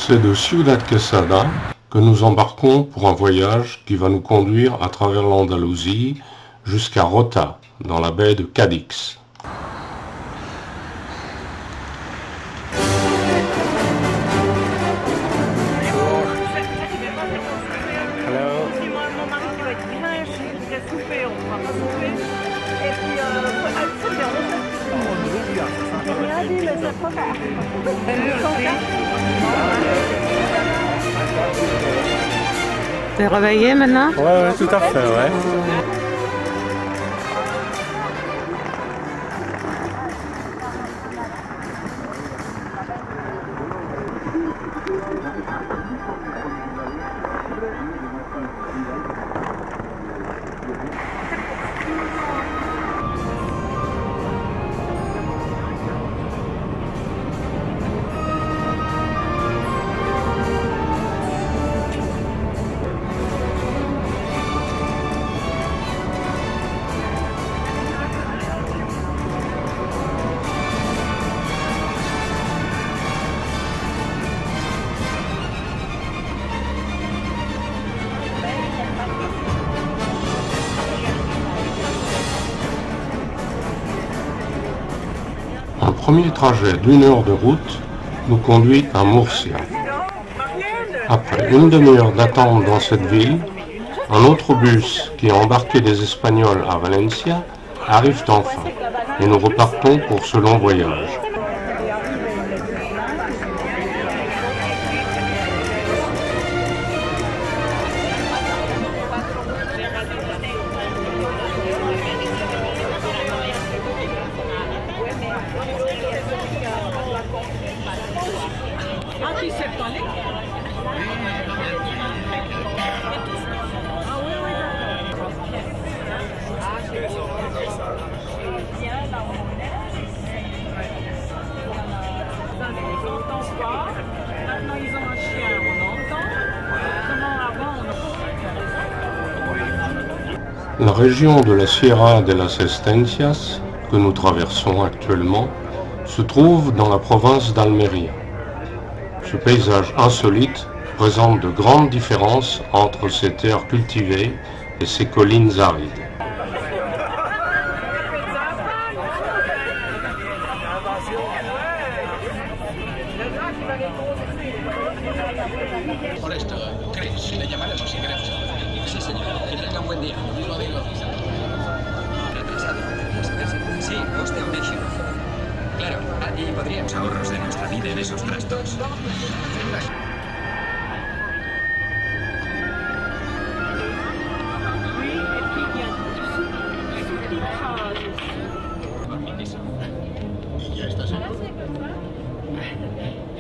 C'est de Ciudad Quesada que nous embarquons pour un voyage qui va nous conduire à travers l'Andalousie jusqu'à Rota, dans la baie de Cadix. T'es réveillé maintenant? Ouais, tout à fait, ouais. Un premier trajet d'1 heure de route nous conduit à Murcia. Après une demi-heure d'attente dans cette ville, un autre bus qui a embarqué des Espagnols à Valencia arrive enfin et nous repartons pour ce long voyage. La région de la Sierra de las Estencias, que nous traversons actuellement, se trouve dans la province d'Almería. Ce paysage insolite présente de grandes différences entre ces terres cultivées et ces collines arides. Por esto, Chris, le llamaremos ingreso. Sí, señora. Que tenga un buen día. Lo digo. Retrasado. Sí, Post Audition. Claro, y podríamos ahorros de nuestra vida en esos trastos.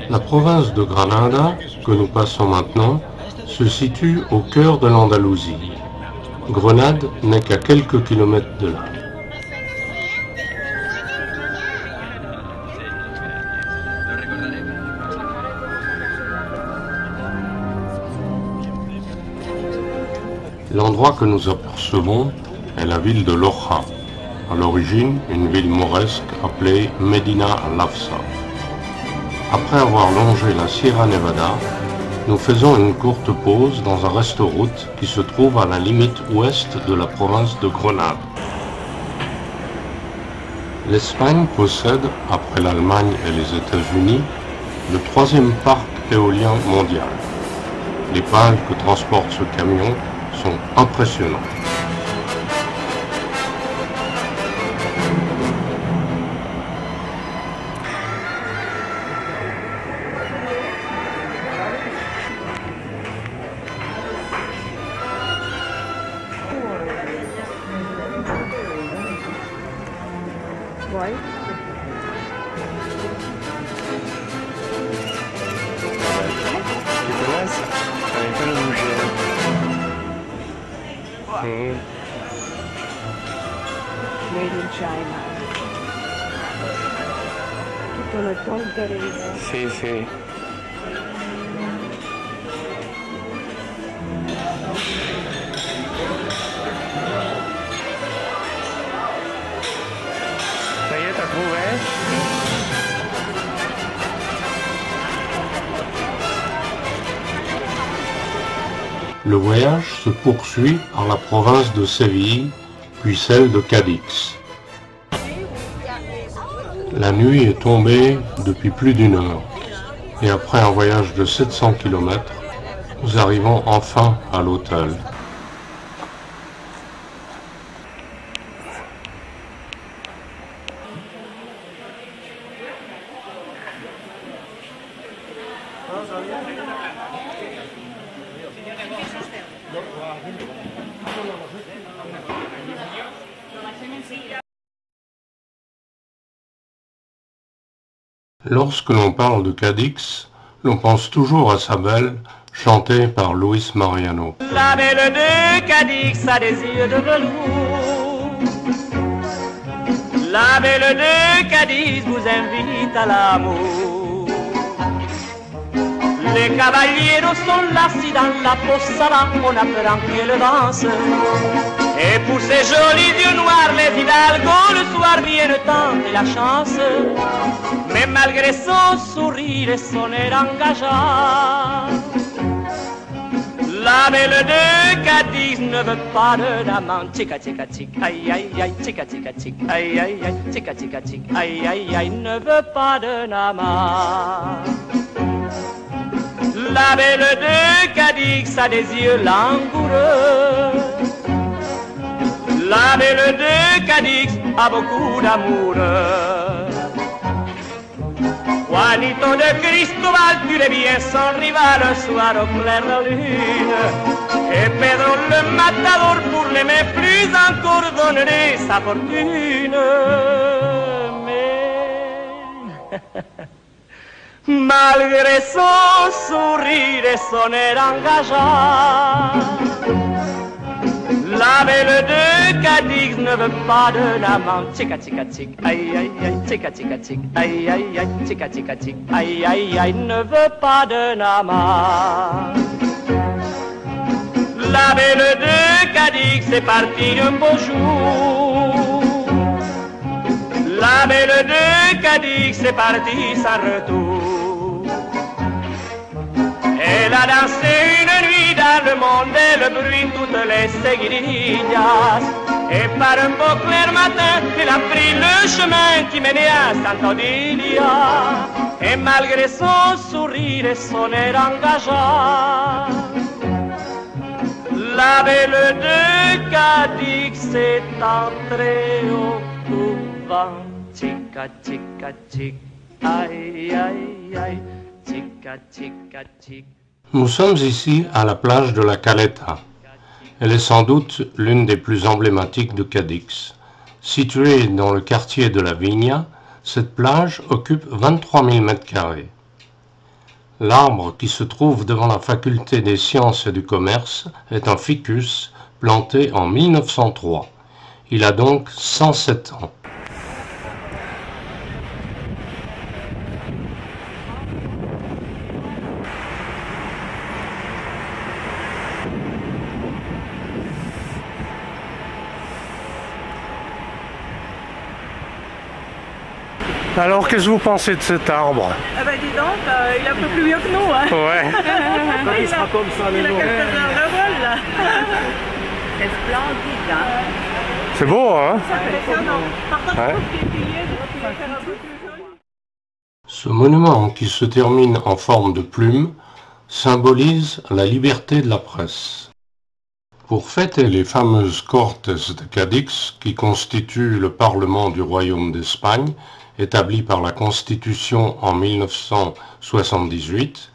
La province de Granada, que nous passons maintenant, se situe au cœur de l'Andalousie. Grenade n'est qu'à quelques kilomètres de là. L'endroit que nous apercevons est la ville de Loja, à l'origine une ville mauresque appelée Medina Lafsa. Après avoir longé la Sierra Nevada, nous faisons une courte pause dans un resto-route qui se trouve à la limite ouest de la province de Grenade. L'Espagne possède, après l'Allemagne et les États-Unis, le 3e parc éolien mondial. Les pales que transporte ce camion sont impressionnantes. Ouais. Dégueulasse. J'avais pas le bouger. Made in China. Tutto nel conterino. Sì, sì. Ça y est, t'as trouvé? Le voyage se poursuit par la province de Séville, puis celle de Cadix. La nuit est tombée depuis plus d'1 heure, et après un voyage de 700 km, nous arrivons enfin à l'hôtel. Lorsque l'on parle de Cadix, l'on pense toujours à sa belle, chantée par Luis Mariano. La belle de Cadix a des yeux de velours. La belle de Cadix vous invite à l'amour. Les caballeros sont là, si dans la posada on apprend qu'elle danse. Et pour ces jolis yeux noirs, les hidalgos le soir viennent tenter la chance. Mais malgré son sourire et son air engageant, la belle de Cadix ne veut pas d'un amant. Tica tica tic, aïe aïe aïe, tica tica tic, aïe aïe aïe, tica tica tic, aïe aïe aïe, ne veut pas d'un amant. La belle de Cadix a des yeux langoureux. La belle de Cadix a beaucoup d'amour. Juanito de Cristobal tuait bien son rival un soir au clair de lune. Et Pedro le matador pour l'aimer plus encore donnerait sa fortune. Mais malgré son sourire et son air engageant, la belle de Cadix ne veut pas d'un amant. Tica tica tic, aïe aïe aïe, tica tica tic, aïe aïe aïe, tica tica tic, aïe aïe aïe, ne veut pas d'un amant. La belle de Cadix est partie un beau jour. La belle de Cadix est partie sans retour. Elle a dansé une nuit dans le monde et le bruit toutes les seguidillas. Et par un beau clair matin, elle a pris le chemin qui menait à Santa Odilia. Et malgré son sourire et son air engageant, la belle de Cadix est entrée au couvent. Tica tica tic, aïe aïe aïe, tica tica tic. Nous sommes ici à la plage de la Caleta. Elle est sans doute l'une des plus emblématiques de Cadix. Située dans le quartier de la Vigna, cette plage occupe 23 000 m². L'arbre qui se trouve devant la faculté des sciences et du commerce est un ficus planté en 1903. Il a donc 107 ans. Alors, qu'est-ce que vous pensez de cet arbre? Ah bah dis donc, il est un peu plus vieux que nous, hein. Ouais. Quand il sera comme ça, il a quelques heures de vol, là. C'est splendide, hein. C'est beau, hein? C'est impressionnant. Par contre, Ouais. je trouve qu'il est payé, donc il va faire un peu plus joli. Ce monument qui se termine en forme de plume symbolise la liberté de la presse. Pour fêter les fameuses Cortes de Cadix qui constituent le Parlement du Royaume d'Espagne, établi par la Constitution en 1978,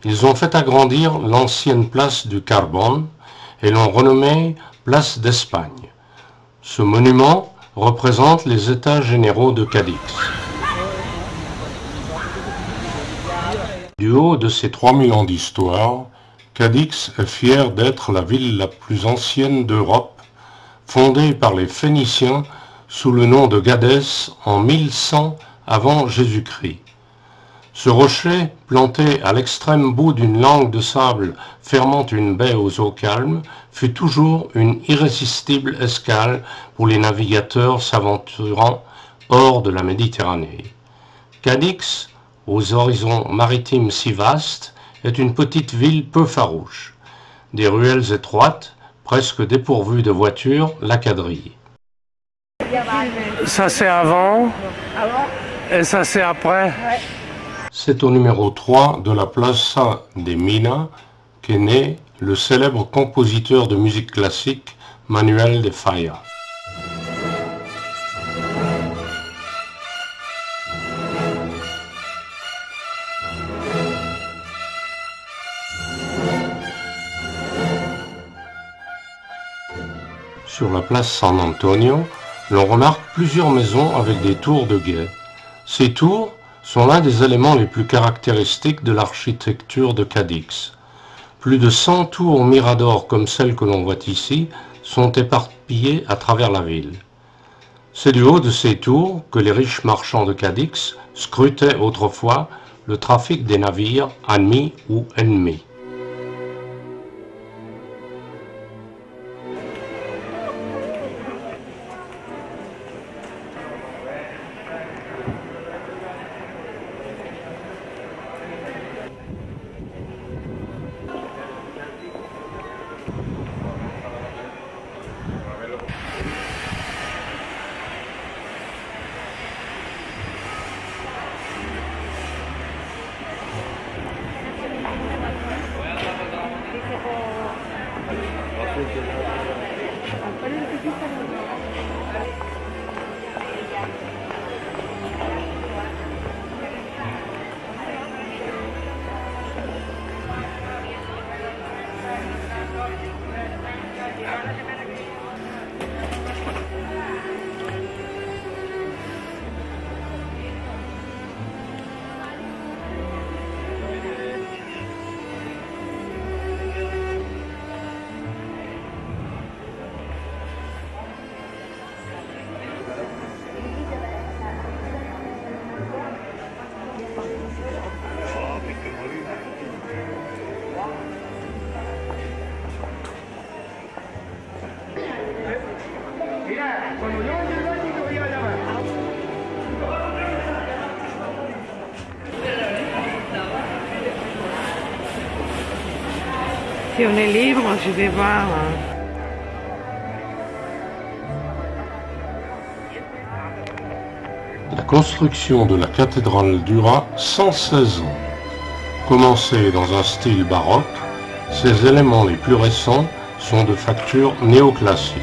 ils ont fait agrandir l'ancienne place du Carbone et l'ont renommée Place d'Espagne. Ce monument représente les États généraux de Cadix. Du haut de ses 3000 ans d'histoire, Cadix est fier d'être la ville la plus ancienne d'Europe, fondée par les Phéniciens sous le nom de Gadès en 1100 avant Jésus-Christ. Ce rocher, planté à l'extrême bout d'une langue de sable fermant une baie aux eaux calmes, fut toujours une irrésistible escale pour les navigateurs s'aventurant hors de la Méditerranée. Cadix, aux horizons maritimes si vastes, est une petite ville peu farouche. des ruelles étroites, presque dépourvues de voitures, la quadrillent. Ça c'est avant et ça c'est après. C'est au numéro 3 de la Plaza de Mina qu'est né le célèbre compositeur de musique classique Manuel de Falla. Sur la place San Antonio, l'on remarque plusieurs maisons avec des tours de guet. Ces tours sont l'un des éléments les plus caractéristiques de l'architecture de Cadix. Plus de 100 tours miradors comme celles que l'on voit ici sont éparpillées à travers la ville. C'est du haut de ces tours que les riches marchands de Cadix scrutaient autrefois le trafic des navires amis ou ennemis. Si on est libre, je vais voir. La construction de la cathédrale dura 116 ans. Commencée dans un style baroque, ses éléments les plus récents sont de facture néoclassique.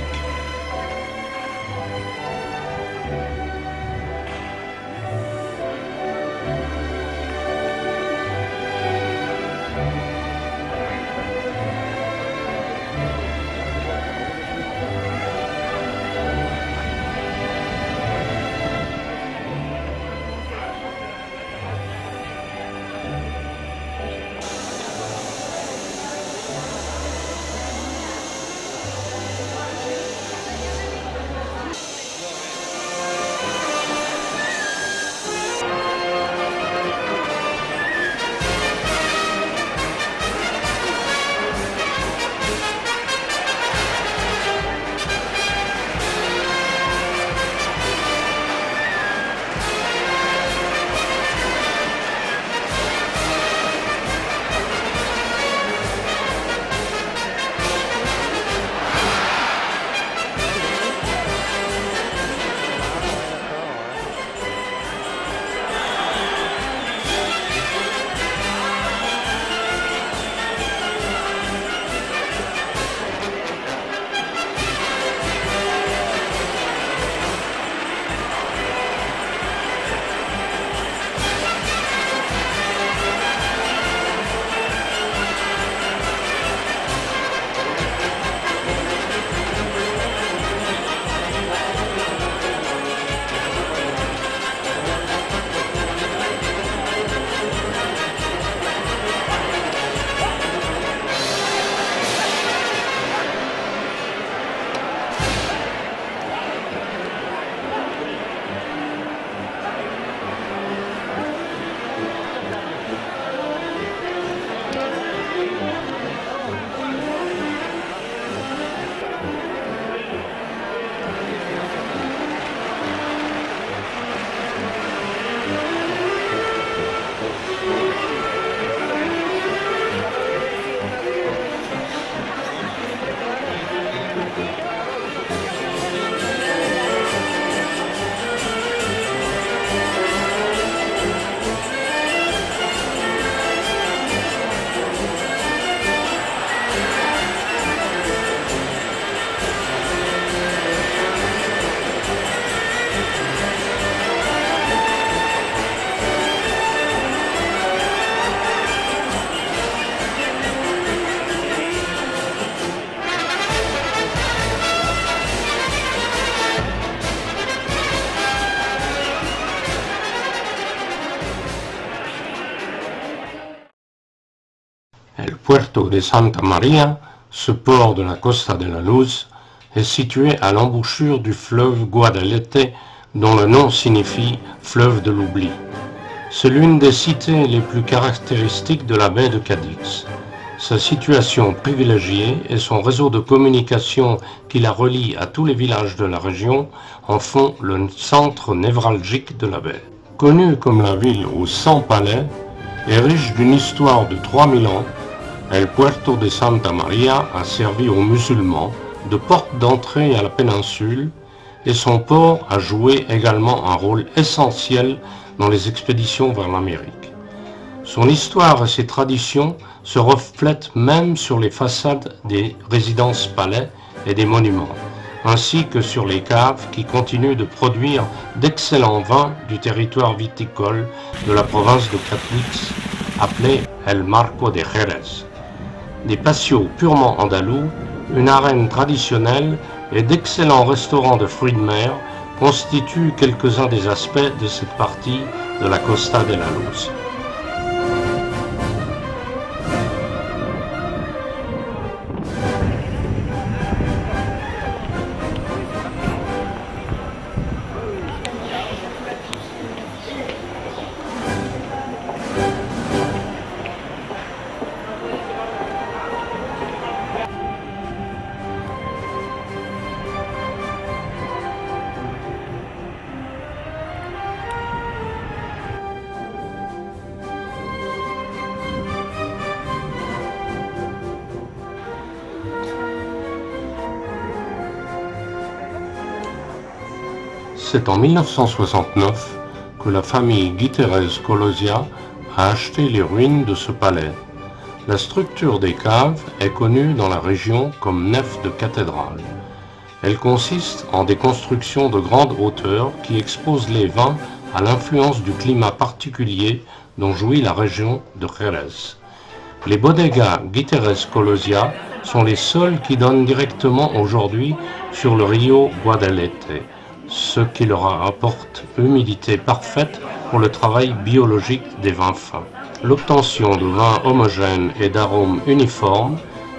Puerto de Santa Maria, ce port de la Costa de la Luz, est situé à l'embouchure du fleuve Guadalete, dont le nom signifie « fleuve de l'oubli ». C'est l'une des cités les plus caractéristiques de la baie de Cadix. Sa situation privilégiée et son réseau de communication qui la relie à tous les villages de la région en font le centre névralgique de la baie. Connue comme la ville aux 100 palais et riche d'une histoire de 3000 ans, El Puerto de Santa Maria a servi aux musulmans de porte d'entrée à la péninsule et son port a joué également un rôle essentiel dans les expéditions vers l'Amérique. Son histoire et ses traditions se reflètent même sur les façades des résidences palais et des monuments, ainsi que sur les caves qui continuent de produire d'excellents vins du territoire viticole de la province de Cadix, appelé El Marco de Jerez. Des patios purement andalous, une arène traditionnelle et d'excellents restaurants de fruits de mer constituent quelques-uns des aspects de cette partie de la Costa de la Luz. C'est en 1969 que la famille Guiterres Colosia a acheté les ruines de ce palais. La structure des caves est connue dans la région comme nef de cathédrale. Elle consiste en des constructions de grande hauteur qui exposent les vins à l'influence du climat particulier dont jouit la région de Jerez. Les bodegas Guiterres Colosia sont les seuls qui donnent directement aujourd'hui sur le Rio Guadalete, ce qui leur apporte humidité parfaite pour le travail biologique des vins fins. L'obtention de vins homogènes et d'arômes uniformes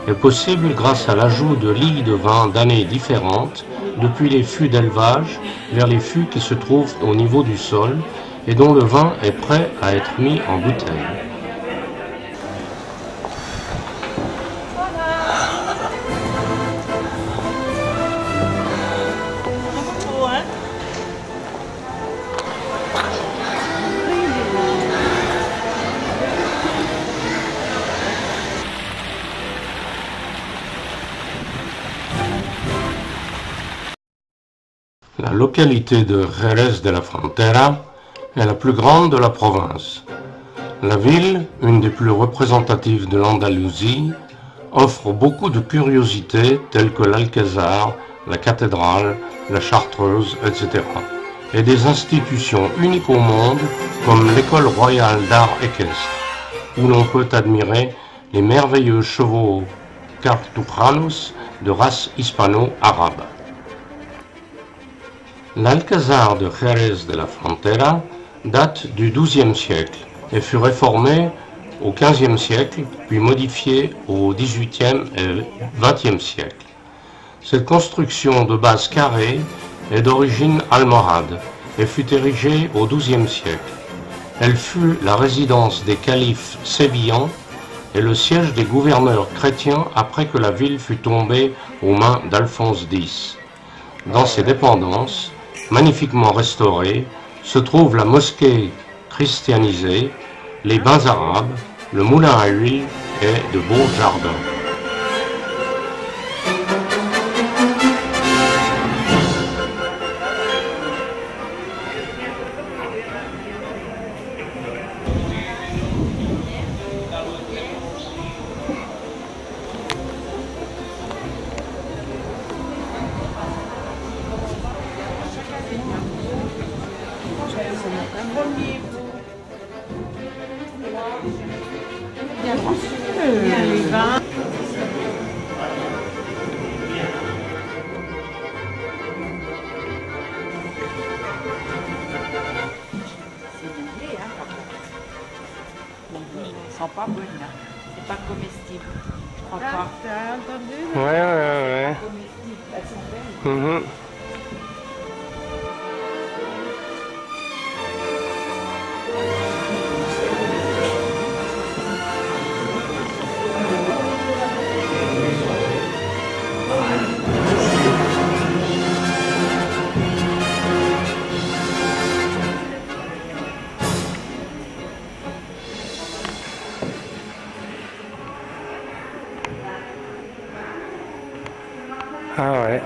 est possible grâce à l'ajout de lits de vin d'années différentes, depuis les fûts d'élevage vers les fûts qui se trouvent au niveau du sol et dont le vin est prêt à être mis en bouteille. La localité de Jerez de la Frontera est la plus grande de la province. La ville, une des plus représentatives de l'Andalousie, offre beaucoup de curiosités telles que l'Alcazar, la cathédrale, la Chartreuse, etc. et des institutions uniques au monde comme l'École royale d'art équestre, où l'on peut admirer les merveilleux chevaux cartujanos de race hispano-arabe. L'Alcazar de Jerez de la Frontera date du XIIe siècle et fut réformé au XVe siècle, puis modifié au XVIIIe et XXe siècle. Cette construction de base carrée est d'origine almohade et fut érigée au XIIe siècle. Elle fut la résidence des califes sévillans et le siège des gouverneurs chrétiens après que la ville fut tombée aux mains d'Alphonse X. Dans ses dépendances, magnifiquement restaurée, se trouve la mosquée christianisée, les bains arabes, le moulin à huile et de beaux jardins. Ils sont pas bonnes là, c'est pas comestible. entendu? Ouais, ouais, ouais. Mhm. Ah ouais.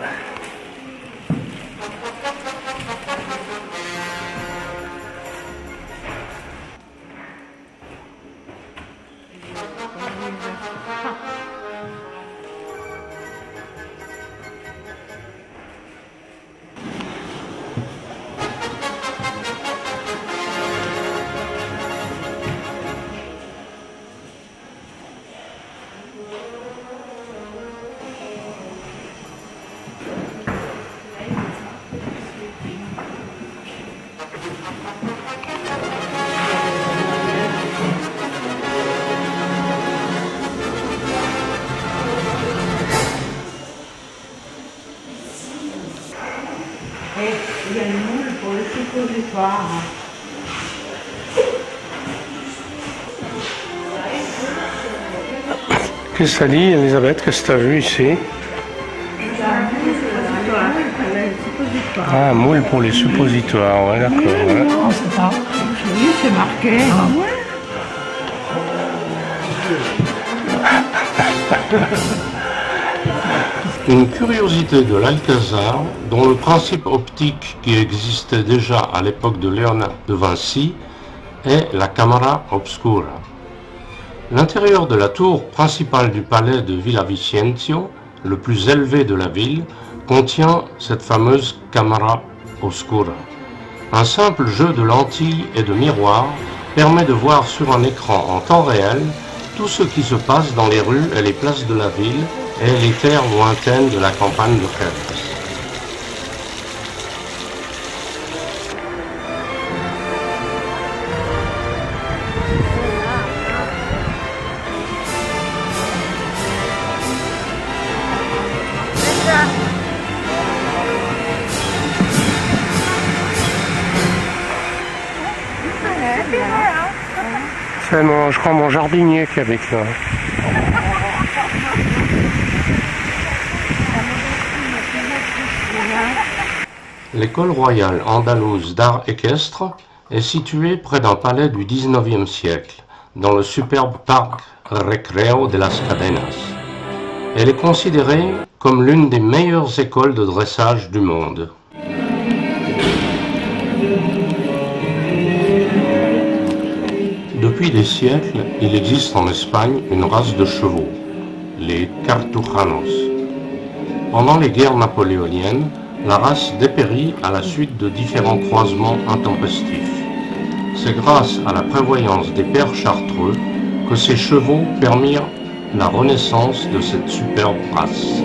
Et il y a une moule pour le suppositoire. Qu'est-ce que ça dit, Elisabeth? Qu'est-ce que tu as vu ici? Ah, moule pour les suppositoires, ouais, d'accord. Ouais. Non, c'est pas. Oui, c'est marqué. Ah ouais? Une curiosité de l'Alcazar, dont le principe optique qui existait déjà à l'époque de Léonard de Vinci, est la camera obscura. L'intérieur de la tour principale du palais de Villavicencio, le plus élevé de la ville, contient cette fameuse camera oscura. Un simple jeu de lentilles et de miroirs permet de voir sur un écran en temps réel tout ce qui se passe dans les rues et les places de la ville et les terres lointaines de la campagne de Jerez. C'est je crois mon jardinier qui habite là. L'école royale andalouse d'art équestre est située près d'un palais du XIXe siècle, dans le superbe parc Recreo de las Cadenas. Elle est considérée comme l'une des meilleures écoles de dressage du monde. Depuis des siècles, il existe en Espagne une race de chevaux, les Cartujanos. Pendant les guerres napoléoniennes, la race dépérit à la suite de différents croisements intempestifs. C'est grâce à la prévoyance des pères chartreux que ces chevaux permirent la renaissance de cette superbe race.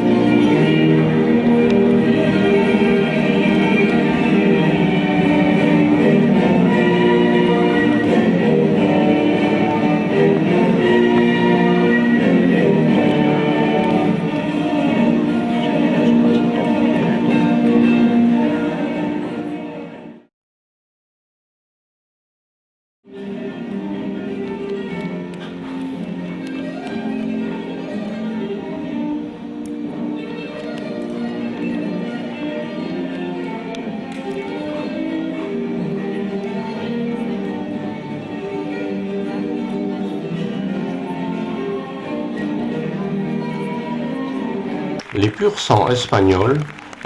Les pur-sang espagnols,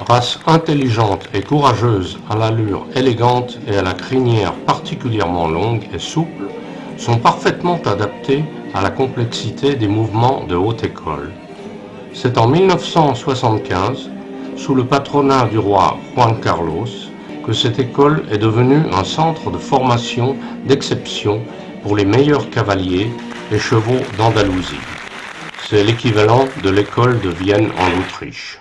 race intelligente et courageuse à l'allure élégante et à la crinière particulièrement longue et souple, sont parfaitement adaptés à la complexité des mouvements de haute école. C'est en 1975, sous le patronat du roi Juan Carlos, que cette école est devenue un centre de formation d'exception pour les meilleurs cavaliers et chevaux d'Andalousie. C'est l'équivalent de l'école de Vienne en Autriche.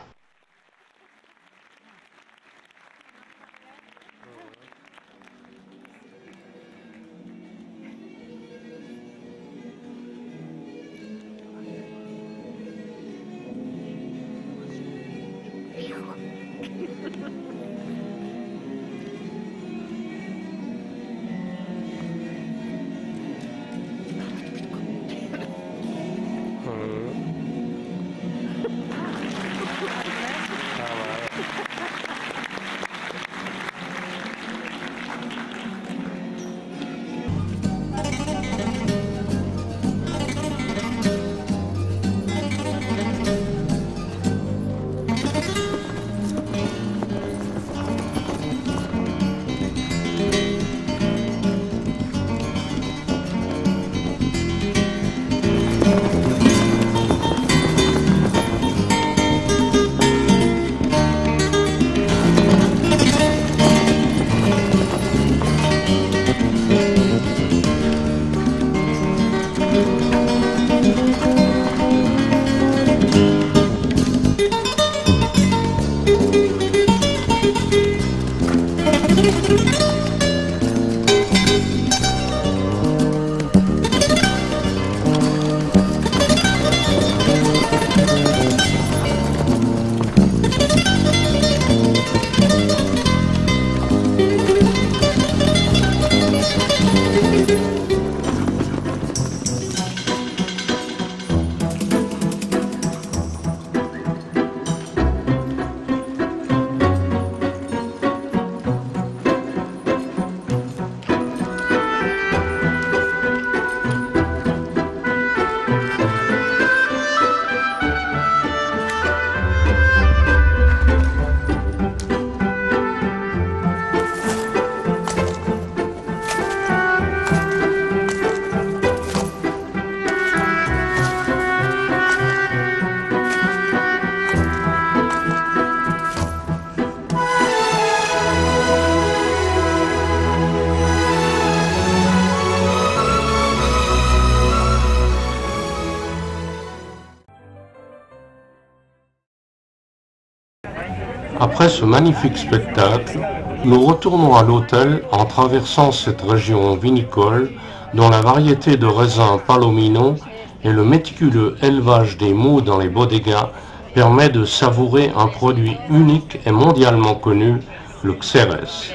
Après ce magnifique spectacle, nous retournons à l'hôtel en traversant cette région vinicole dont la variété de raisins Palomino et le méticuleux élevage des moûts dans les bodegas permet de savourer un produit unique et mondialement connu, le Xérès.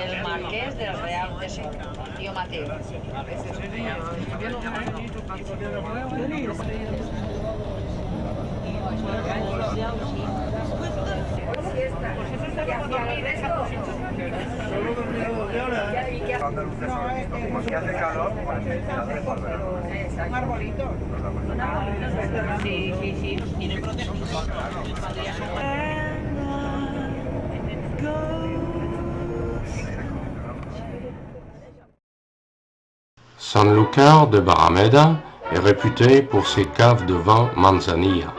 Sanlúcar de Barrameda est réputé pour ses caves de vin Manzanilla.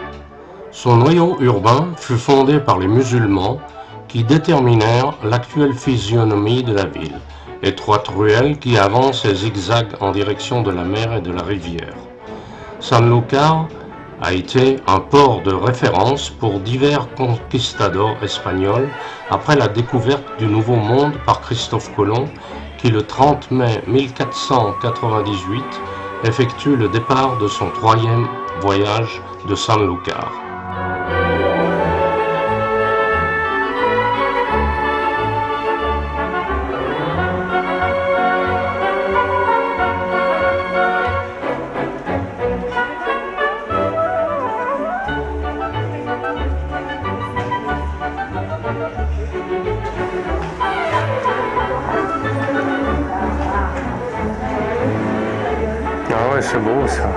Son noyau urbain fut fondé par les musulmans qui déterminèrent l'actuelle physionomie de la ville, étroite ruelle qui avance et zigzague en direction de la mer et de la rivière. Sanlúcar a été un port de référence pour divers conquistadors espagnols après la découverte du Nouveau Monde par Christophe Colomb qui le 30 mai 1498 effectue le départ de son 3e voyage de Sanlúcar. Ah ouais, c'est beau ça.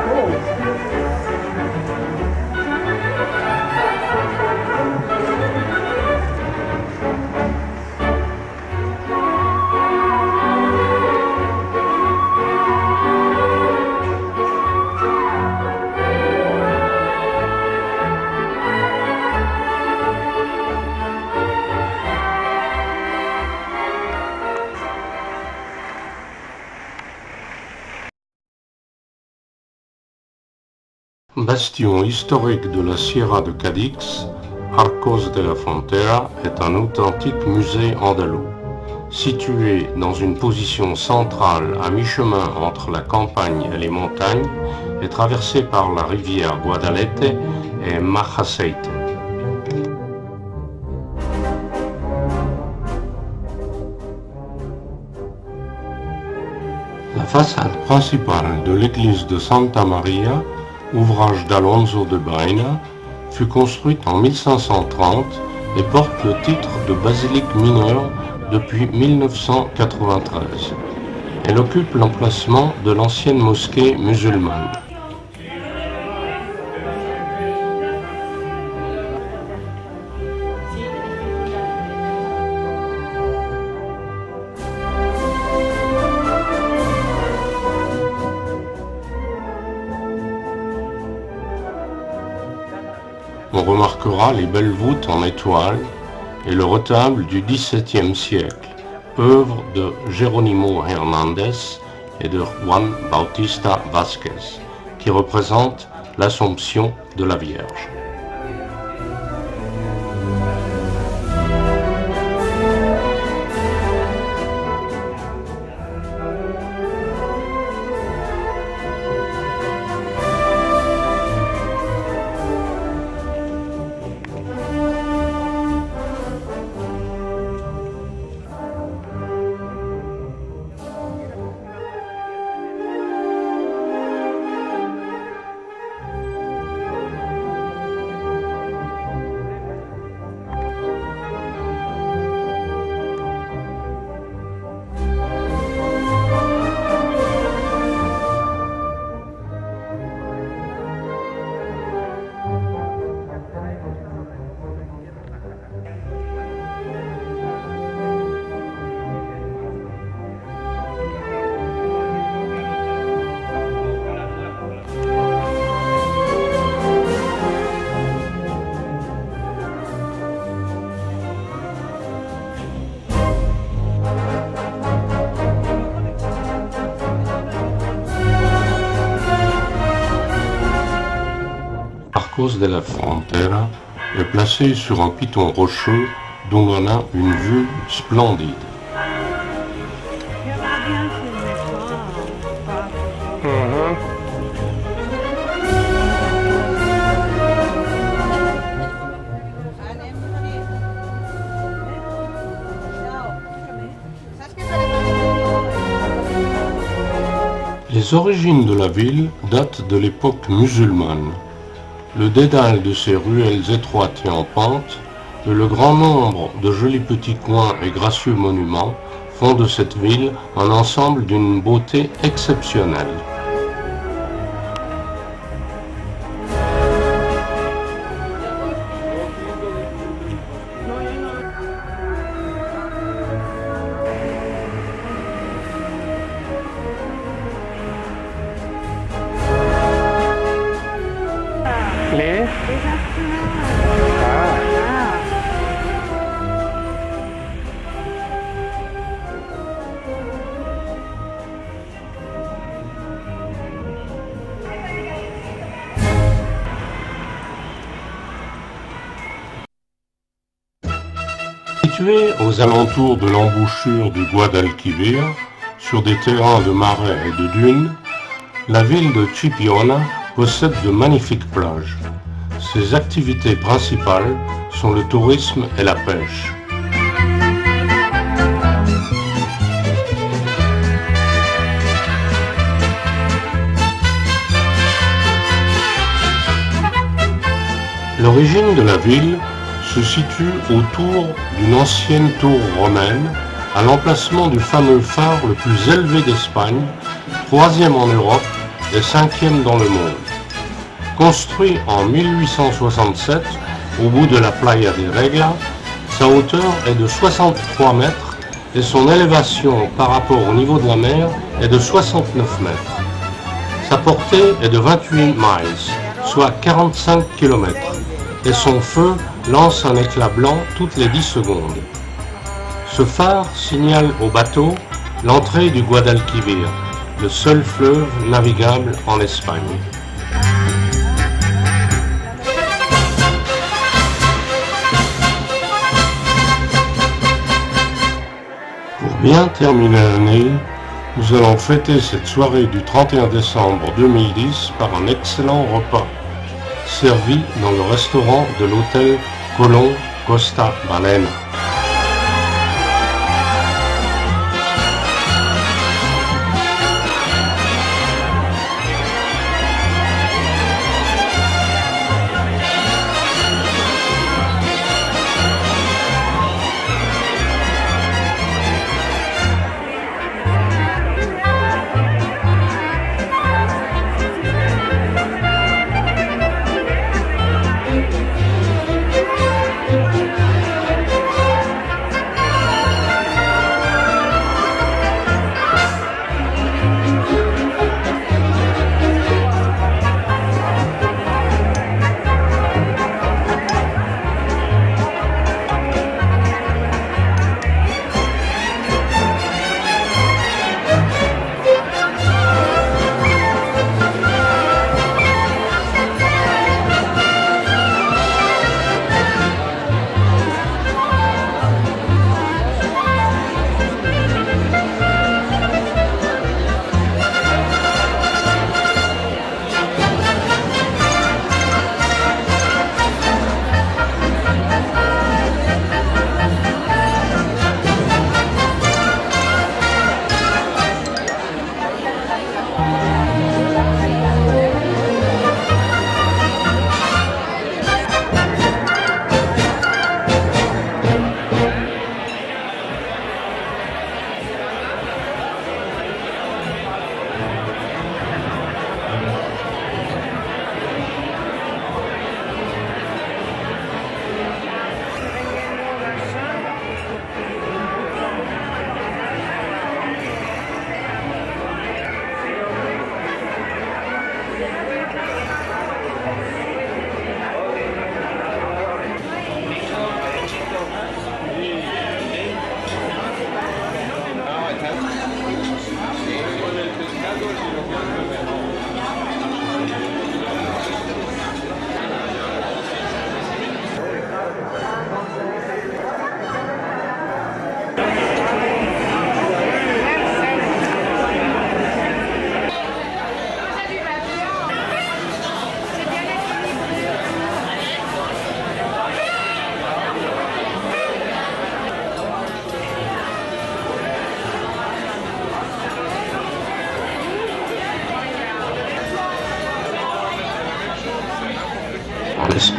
Bastion historique de la Sierra de Cadix, Arcos de la Frontera est un authentique musée andalou. Situé dans une position centrale à mi-chemin entre la campagne et les montagnes, est traversé par la rivière Guadalete et Majaceite. façade principale de l'église de Santa Maria, ouvrage d'Alonso de Baena, fut construite en 1530 et porte le titre de basilique mineure depuis 1993. Elle occupe l'emplacement de l'ancienne mosquée musulmane. On remarquera les belles voûtes en étoiles et le retable du XVIIe siècle, œuvre de Jerónimo Hernández et de Juan Bautista Vázquez, qui représente l'Assomption de la Vierge. Arcos de la Frontera est placé sur un piton rocheux dont on a une vue splendide. Les origines de la ville datent de l'époque musulmane. Le dédale de ses ruelles étroites et en pente, et le grand nombre de jolis petits coins et gracieux monuments font de cette ville un ensemble d'une beauté exceptionnelle. Située aux alentours de l'embouchure du Guadalquivir, sur des terrains de marais et de dunes, la ville de Chipiona possède de magnifiques plages. Ses activités principales sont le tourisme et la pêche. L'origine de la ville se situe autour d'une ancienne tour romaine, à l'emplacement du fameux phare le plus élevé d'Espagne, 3e en Europe et 5e dans le monde. Construit en 1867 au bout de la Playa de Regla, sa hauteur est de 63 mètres et son élévation par rapport au niveau de la mer est de 69 mètres. Sa portée est de 28 miles, soit 45 km, et son feu lance un éclat blanc toutes les 10 secondes. Ce phare signale aux bateaux l'entrée du Guadalquivir, le seul fleuve navigable en Espagne. Pour bien terminer l'année, nous allons fêter cette soirée du 31 décembre 2010 par un excellent repas, servi dans le restaurant de l'hôtel Colón Costa Balena.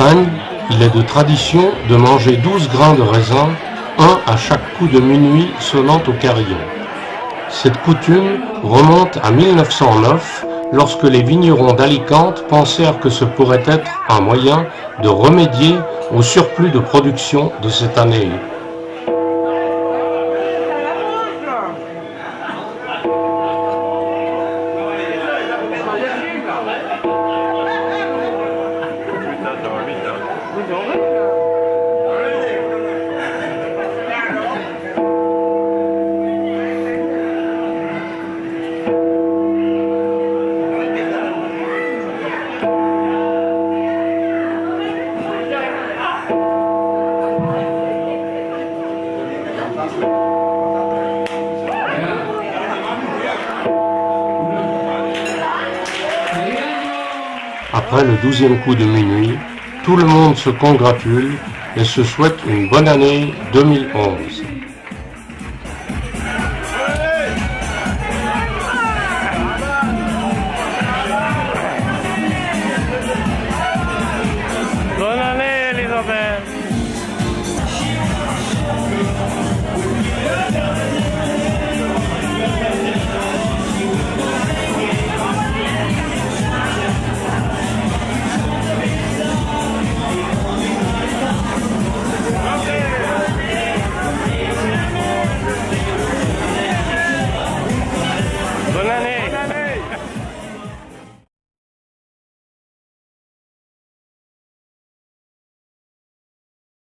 Bretagne, il est de tradition de manger 12 grains de raisin, un à chaque coup de minuit sonnant au carillon. Cette coutume remonte à 1909, lorsque les vignerons d'Alicante pensèrent que ce pourrait être un moyen de remédier au surplus de production de cette année. Après le 12e coup de minuit, tout le monde se congratule et se souhaite une bonne année 2011.